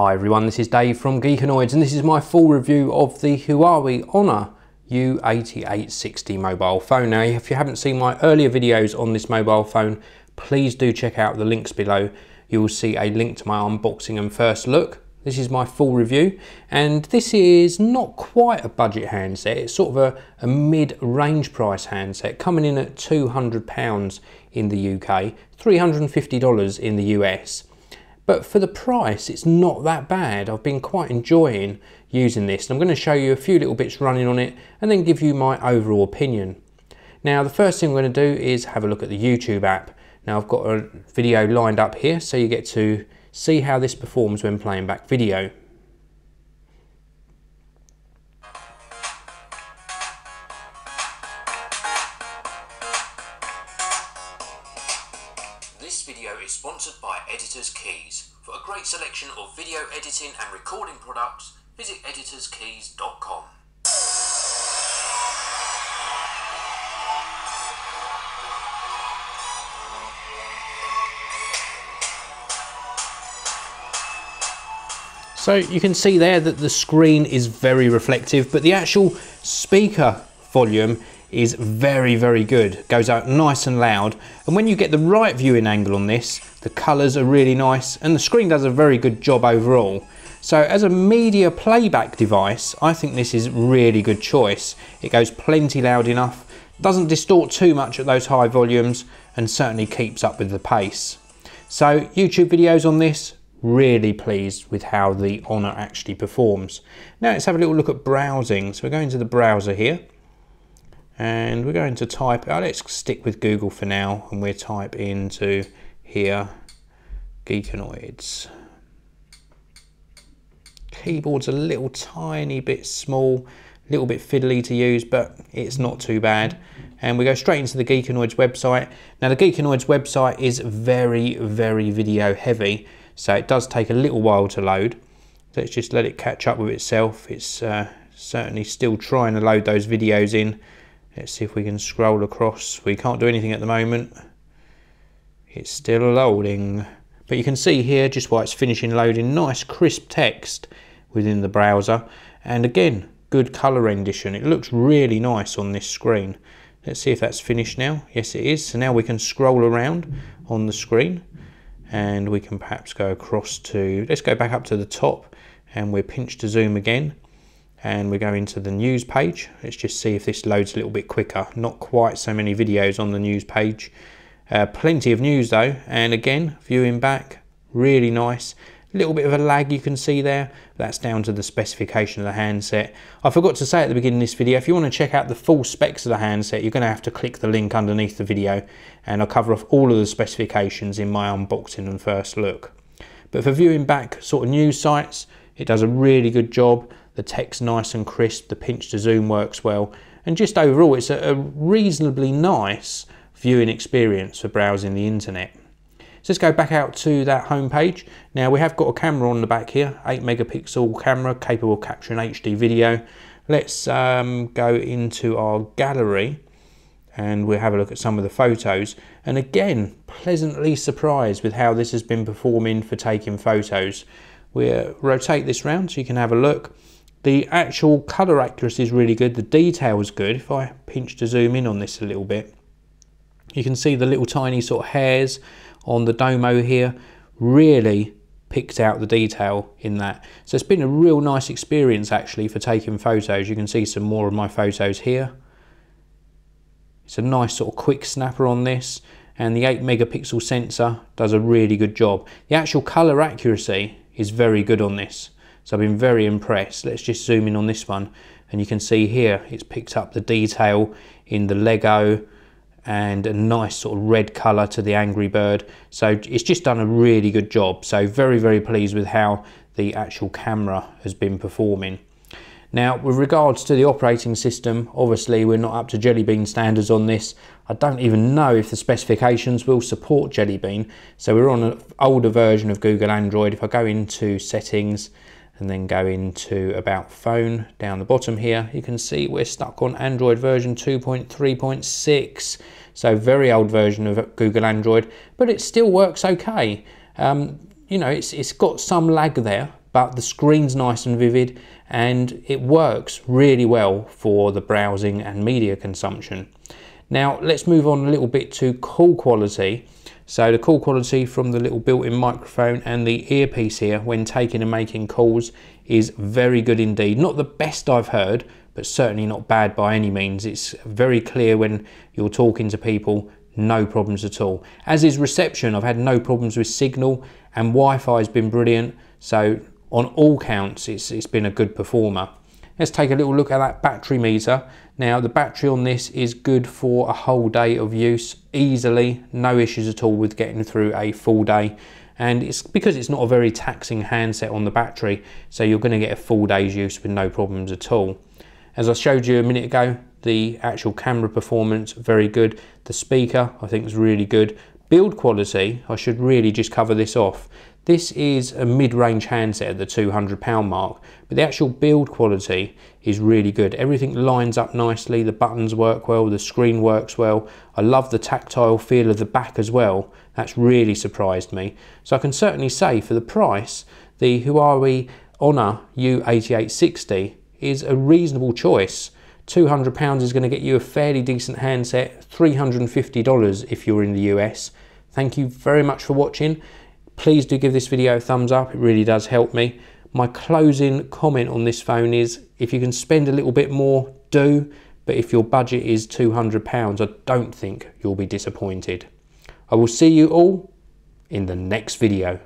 Hi everyone, this is Dave from Geekanoids and this is my full review of the Huawei Honor U8860 mobile phone. Now, if you haven't seen my earlier videos on this mobile phone, please do check out the links below. You will see a link to my unboxing and first look. This is my full review, and this is not quite a budget handset. It's sort of a mid-range price handset, coming in at £200 in the UK, $350 in the US. But for the price, it's not that bad. I've been quite enjoying using this. And I'm going to show you a few little bits running on it and then give you my overall opinion. Now, the first thing we're going to do is have a look at the YouTube app. Now, I've got a video lined up here, so you get to see how this performs when playing back video. This video is sponsored by Editor's Keys. For a great selection of video editing and recording products, visit editorskeys.com. So you can see there that the screen is very reflective, but the actual speaker volume is very, very good. Goes out nice and loud. And when you get the right viewing angle on this, the colours are really nice and the screen does a very good job overall. So as a media playback device, I think this is a really good choice. It goes plenty loud enough, doesn't distort too much at those high volumes, and certainly keeps up with the pace. So YouTube videos on this, really pleased with how the Honor actually performs. Now let's have a little look at browsing. So we're going to the browser here and we're going to type, let's stick with Google for now, and we'll type into here Geekanoids. Keyboard's a little tiny bit small, a little bit fiddly to use, but it's not too bad. And we go straight into the Geekanoids website. Now the Geekanoids website is very, very video heavy, so it does take a little while to load. Let's just let it catch up with itself. It's certainly still trying to load those videos in. Let's see if we can scroll across. We can't do anything at the moment. It's still loading. But you can see here just while it's finishing loading, nice crisp text within the browser. And again, good colour rendition. It looks really nice on this screen. Let's see if that's finished now. Yes, it is. So now we can scroll around on the screen. And we can perhaps go across to, let's go back up to the top and we're pinch to zoom again. And we go into the news page. Let's just see if this loads a little bit quicker. Not quite so many videos on the news page. Plenty of news though. And again, viewing back, really nice. A little bit of a lag you can see there. That's down to the specification of the handset. I forgot to say at the beginning of this video, if you want to check out the full specs of the handset, you're going to have to click the link underneath the video, and I'll cover off all of the specifications in my unboxing and first look. But for viewing back sort of news sites, it does a really good job. The text nice and crisp, the pinch to zoom works well, and just overall it's a reasonably nice viewing experience for browsing the internet. So let's go back out to that home page. Now we have got a camera on the back here, 8 megapixel camera capable of capturing HD video. Let's go into our gallery and we'll have a look at some of the photos. And again, pleasantly surprised with how this has been performing for taking photos. We'll rotate this round so you can have a look. The actual colour accuracy is really good, the detail is good. If I pinch to zoom in on this a little bit, you can see the little tiny sort of hairs on the domo here, really picked out the detail in that. So it's been a real nice experience actually for taking photos. You can see some more of my photos here. It's a nice sort of quick snapper on this, and the 8 megapixel sensor does a really good job. The actual colour accuracy is very good on this, so I've been very impressed. Let's just zoom in on this one, and you can see here it's picked up the detail in the Lego and a nice sort of red colour to the Angry Bird. So it's just done a really good job. So very, very pleased with how the actual camera has been performing. Now, with regards to the operating system, obviously we're not up to Jelly Bean standards on this. I don't even know if the specifications will support Jelly Bean. So we're on an older version of Google Android. If I go into settings and then go into about phone down the bottom here, you can see we're stuck on Android version 2.3.6. So very old version of Google Android, but it still works okay. You know, it's got some lag there, but the screen's nice and vivid and it works really well for the browsing and media consumption. Now let's move on a little bit to call quality. So the call quality from the little built-in microphone and the earpiece here when taking and making calls is very good indeed. Not the best I've heard, but certainly not bad by any means. It's very clear when you're talking to people, no problems at all. As is reception, I've had no problems with signal, and Wi-Fi has been brilliant. So on all counts, it's been a good performer. Let's take a little look at that battery meter. Now the battery on this is good for a whole day of use easily, no issues at all with getting through a full day. And it's because it's not a very taxing handset on the battery, so you're going to get a full day's use with no problems at all. As I showed you a minute ago, the actual camera performance, very good. The speaker, I think, is really good. Build quality, I should really just cover this off. This is a mid-range handset at the £200 mark, but the actual build quality is really good. Everything lines up nicely, the buttons work well, the screen works well. I love the tactile feel of the back as well. That's really surprised me. So I can certainly say for the price, the Huawei Honor U8860 is a reasonable choice. £200 is going to get you a fairly decent handset, $350 if you're in the US. Thank you very much for watching. Please do give this video a thumbs up, it really does help me. My closing comment on this phone is, if you can spend a little bit more, do, but if your budget is £200, I don't think you'll be disappointed. I will see you all in the next video.